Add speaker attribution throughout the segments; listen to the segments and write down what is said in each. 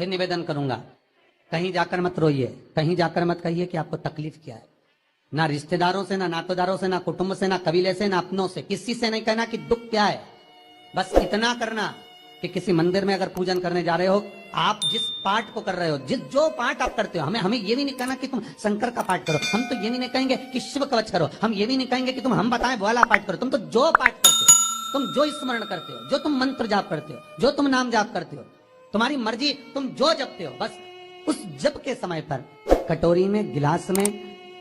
Speaker 1: फिर निवेदन करूंगा, कहीं जाकर मत रोइए, कहीं जाकर मत कहिए कि आपको तकलीफ क्या है। ना रिश्तेदारों से, ना नातेदारों से, ना कुटुंब से, ना कबीले से, ना अपनों से, किसी से नहीं कहना कि दुख क्या है। बस इतना करना कि किसी मंदिर में अगर पूजन करने जा रहे हो, आप जिस पाठ को कर रहे हो, जो पाठ आप करते हो, हमें ये भी नहीं कहना कि तुम शंकर का पाठ करो, हम तो ये भी नहीं कहेंगे कि शिव कवच करो, हम ये भी नहीं कहेंगे कि तुम हम बताएं वाला पाठ करो। तुम तो जो पाठ करते हो, तुम जो स्मरण करते हो, जो तुम मंत्र जाप करते हो, जो तुम नाम जाप करते हो, तुम्हारी मर्जी, तुम जो जपते हो, बस उस जप के समय पर कटोरी में, गिलास में,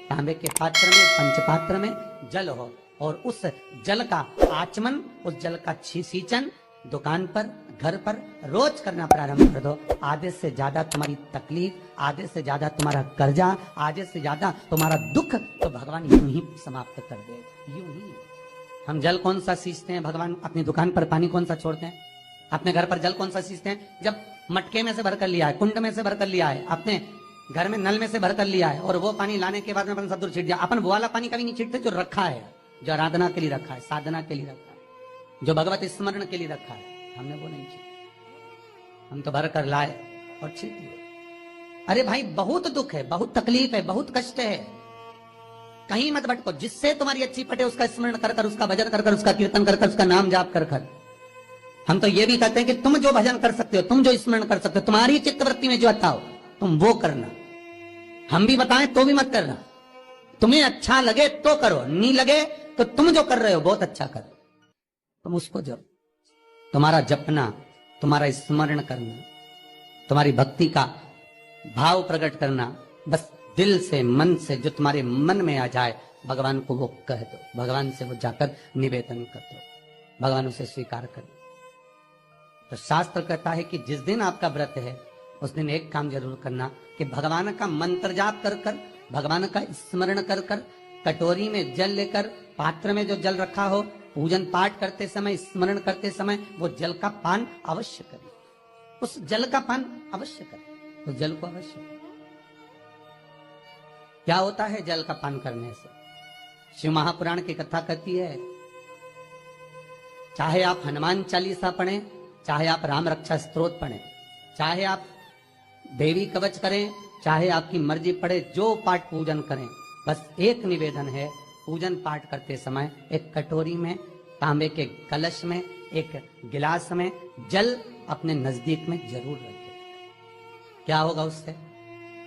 Speaker 1: तांबे के पात्र में, पंचपात्र में जल हो और उस जल का आचमन, उस जल का सींचन दुकान पर, घर पर रोज करना प्रारंभ कर दो। आधे से ज्यादा तुम्हारी तकलीफ, आधे से ज्यादा तुम्हारा कर्जा, आधे से ज्यादा तुम्हारा दुख तो भगवान यूं ही समाप्त कर दे। यूं ही हम जल कौन सा सींचते हैं भगवान? अपनी दुकान पर पानी कौन सा छोड़ते हैं? अपने घर पर जल कौन सा सींचते हैं? जब मटके में से भरकर लिया है, कुंड में से भरकर लिया है, अपने घर में नल में से भरकर लिया है और वो पानी लाने के बाद में अपन सब दूर छिट दिया। अपन वो वाला पानी कभी नहीं छिटते जो रखा है, जो आराधना के लिए रखा है, साधना के लिए रखा है, जो भगवत स्मरण के लिए रखा है, हमने वो नहीं छिटा। हम तो भर कर लाए और छिट दिए। अरे भाई, बहुत दुख है, बहुत तकलीफ है, बहुत कष्ट है, कहीं मत भटको। जिससे तुम्हारी अच्छी पटे उसका स्मरण कर कर, उसका भजन कर कर, उसका कीर्तन कर कर, उसका नाम जाप कर कर। हम तो ये भी कहते हैं कि तुम जो भजन कर सकते हो, तुम जो स्मरण कर सकते हो, तुम्हारी चित्तवृत्ति में जो अच्छा हो तुम वो करना। हम भी बताएं तो भी मत करना। तुम्हें अच्छा लगे तो करो, नहीं लगे तो तुम जो कर रहे हो बहुत अच्छा करो, तुम उसको जप। तुम्हारा जपना, तुम्हारा स्मरण करना, तुम्हारी भक्ति का भाव प्रकट करना, बस दिल से, मन से, जो तुम्हारे मन में आ जाए भगवान को वो कह दो, भगवान से वो जाकर निवेदन कर दो, भगवान उसे स्वीकार कर दो। तो शास्त्र कहता है कि जिस दिन आपका व्रत है उस दिन एक काम जरूर करना कि भगवान का मंत्र जाप कर कर, भगवान का स्मरण कर कर, कटोरी में जल लेकर, पात्र में जो जल रखा हो, पूजन पाठ करते समय, स्मरण करते समय वो जल का पान अवश्य करें। उस जल का पान अवश्य करें, उस जल को अवश्य करें। क्या होता है जल का पान करने से? शिव महापुराण की कथा कहती है, चाहे आप हनुमान चालीसा पढ़ें, चाहे आप राम रक्षा स्तोत्र पढ़ें, चाहे आप देवी कवच करें, चाहे आपकी मर्जी पड़े, जो पाठ पूजन करें, बस एक निवेदन है, पूजन पाठ करते समय एक कटोरी में, तांबे के कलश में, एक गिलास में जल अपने नजदीक में जरूर रखें। क्या होगा उससे?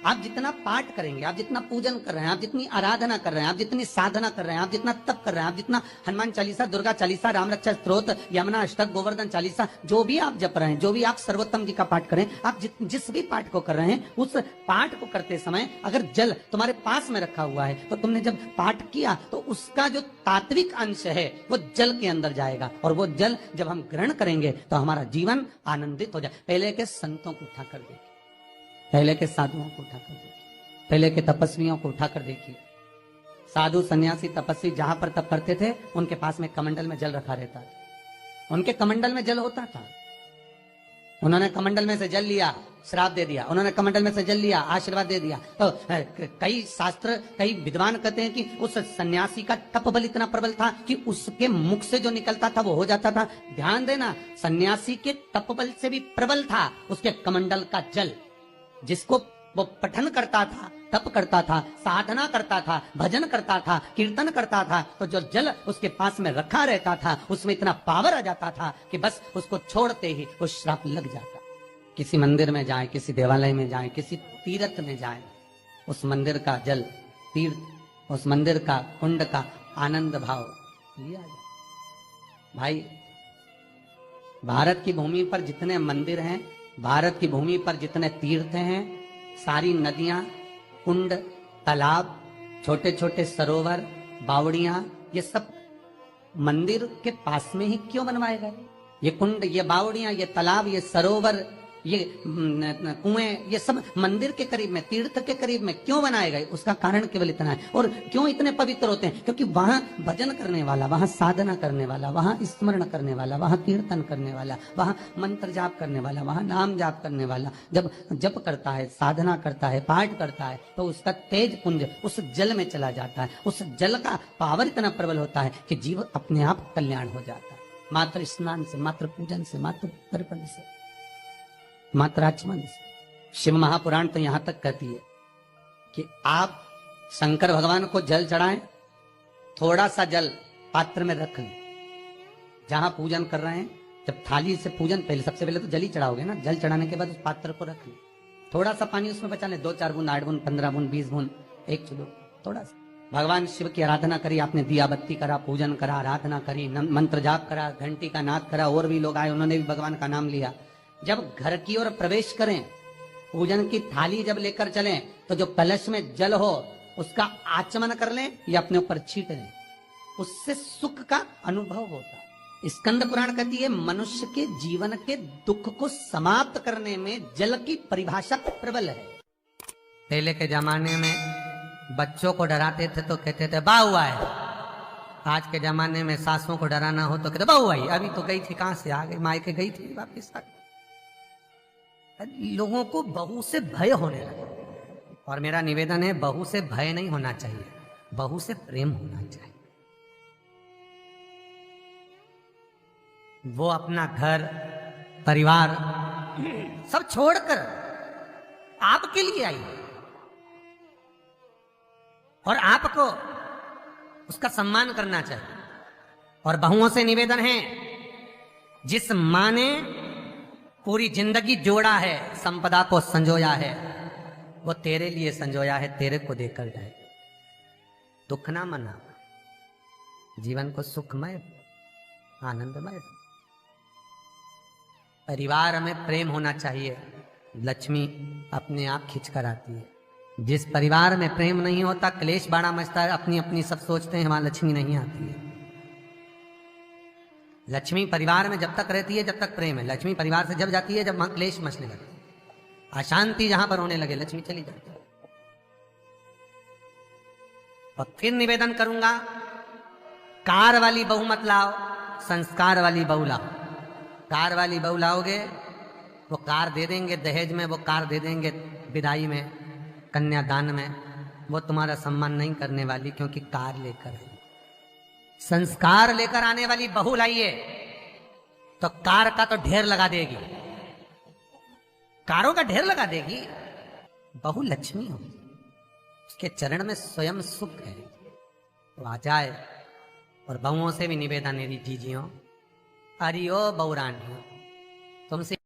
Speaker 1: आप जितना पाठ करेंगे, आप जितना पूजन कर रहे हैं, आप जितनी आराधना कर रहे हैं, आप जितनी साधना कर रहे हैं, आप जितना तप कर रहे हैं, आप जितना हनुमान चालीसा, दुर्गा चालीसा, राम रक्षा स्तोत्र, यमुना अष्टक, गोवर्धन चालीसा, जो भी आप जप रहे हैं, जो भी आप सर्वोत्तम जी का पाठ करें, आप जिस भी पाठ को कर रहे हैं, उस पाठ को करते समय अगर जल तुम्हारे पास में रखा हुआ है तो तुमने जब पाठ किया तो उसका जो तात्विक अंश है वो जल के अंदर जाएगा और वो जल जब हम ग्रहण करेंगे तो हमारा जीवन आनंदित हो जाए। पहले के संतों को उठाकर देखिए, पहले के साधुओं को उठाकर देखिए, पहले के तपस्वियों को उठाकर देखिए। साधु, सन्यासी, तपस्वी जहां पर तप करते थे उनके पास में कमंडल में जल रखा रहता था, उनके कमंडल में जल होता था। उन्होंने कमंडल में से जल लिया, श्राप दे दिया, उन्होंने कमंडल में से जल लिया, आशीर्वाद दे दिया। तो कई शास्त्र, कई विद्वान कहते हैं कि उस सन्यासी का तप बल इतना प्रबल था कि उसके मुख से जो निकलता था वो हो जाता था। ध्यान देना, सन्यासी के तप बल से भी प्रबल था उसके कमंडल का जल, जिसको वो पठन करता था, तप करता था, साधना करता था, भजन करता था, कीर्तन करता था, तो जो जल उसके पास में रखा रहता था उसमें इतना पावर आ जाता था कि बस उसको छोड़ते ही वो श्राप लग जाता। किसी मंदिर में जाएं, किसी देवालय में जाएं, किसी तीर्थ में जाएं, उस मंदिर का जल, तीर्थ, उस मंदिर का कुंड का आनंद भाव लिया जाए। भाई, भारत की भूमि पर जितने मंदिर हैं, भारत की भूमि पर जितने तीर्थ हैं, सारी नदियां, कुंड, तालाब, छोटे छोटे सरोवर, बावड़ियां, ये सब मंदिर के पास में ही क्यों बनवाए गए? ये कुंड, ये बावड़ियां, ये तालाब, ये सरोवर, ये कुएं, ये सब मंदिर के करीब में, तीर्थ के करीब में क्यों बनाए गए? उसका कारण केवल इतना है। और क्यों इतने पवित्र होते हैं? क्योंकि वहां भजन करने वाला, वहां साधना करने वाला, वहां स्मरण करने वाला, वहां कीर्तन करने वाला, वहां मंत्र जाप करने वाला, वहां नाम जाप करने वाला जब जप करता है, साधना करता है, पाठ करता है, तो उसका तेज पुंज उस जल में चला जाता है। उस जल का पावर इतना प्रबल होता है कि जीव अपने आप कल्याण हो जाता है। मात्र स्नान से, मात्र पूजन से, मात्र तर्पण से, मात्र आचमन से। शिव महापुराण तो यहां तक कहती है कि आप शंकर भगवान को जल चढ़ाएं, थोड़ा सा जल पात्र में रख लें। जहां पूजन कर रहे हैं, जब थाली से पूजन, पहले सबसे पहले तो जल ही चढ़ाओगे ना, जल चढ़ाने के बाद उस पात्र को रख लें, थोड़ा सा पानी उसमें बचा लें, 2-4 बूंद, 8 बूंद, 15 बूंद, 20 बूंद, 1 चुलो, थोड़ा सा। भगवान शिव की आराधना करी आपने, दिया बत्ती करा, पूजन करा, आराधना करी, मंत्र जाप करा, घंटी का नाद करा, और भी लोग आए, उन्होंने भी भगवान का नाम लिया। जब घर की ओर प्रवेश करें, पूजन की थाली जब लेकर चलें, तो जो कलश में जल हो उसका आचमन कर लें या अपने ऊपर छीट लें, उससे सुख का अनुभव होता। स्कंद पुराण कहती है मनुष्य के जीवन के दुख को समाप्त करने में जल की परिभाषा प्रबल है। पहले के जमाने में बच्चों को डराते थे तो कहते थे बा हुआ है। आज के जमाने में सासों को डराना हो तो कहते बहू आई, अभी तो गई थी, कहां से आ गई, मायके गई थी, वापिस आ गई। लोगों को बहू से भय होने लगा, और मेरा निवेदन है बहू से भय नहीं होना चाहिए, बहू से प्रेम होना चाहिए। वो अपना घर परिवार सब छोड़कर आपके लिए आई और आपको उसका सम्मान करना चाहिए। और बहुओं से निवेदन है, जिस मां ने पूरी जिंदगी जोड़ा है, संपदा को संजोया है, वो तेरे लिए संजोया है, तेरे को देकर जाए। दुख ना मना, जीवन को सुखमय आनंदमय। परिवार में प्रेम होना चाहिए, लक्ष्मी अपने आप खिंच कर आती है। जिस परिवार में प्रेम नहीं होता, क्लेश बड़ा मचता है, अपनी अपनी सब सोचते हैं वहां लक्ष्मी नहीं आती है। लक्ष्मी परिवार में जब तक रहती है जब तक प्रेम है, लक्ष्मी परिवार से जब जाती है जब वहां क्लेश मचने लगे, अशांति जहां पर होने लगे, लक्ष्मी चली जाती है। और फिर निवेदन करूंगा, कार वाली बहू मत लाओ, संस्कार वाली बहू लाओ। कार वाली बहू लाओगे, वो कार दे देंगे दहेज में, वो कार दे देंगे विदाई में, कन्यादान में, वो तुम्हारा सम्मान नहीं करने वाली, क्योंकि कार लेकर आई। संस्कार लेकर आने वाली बहू लाइए तो कार का तो ढेर लगा देगी, कारों का ढेर लगा देगी। बहू लक्ष्मी हो, उसके चरण में स्वयं सुख है, तो आ जाए। और बहुओं से भी निवेदन है, जीजियों, अरियो बहुरानियों, तुमसे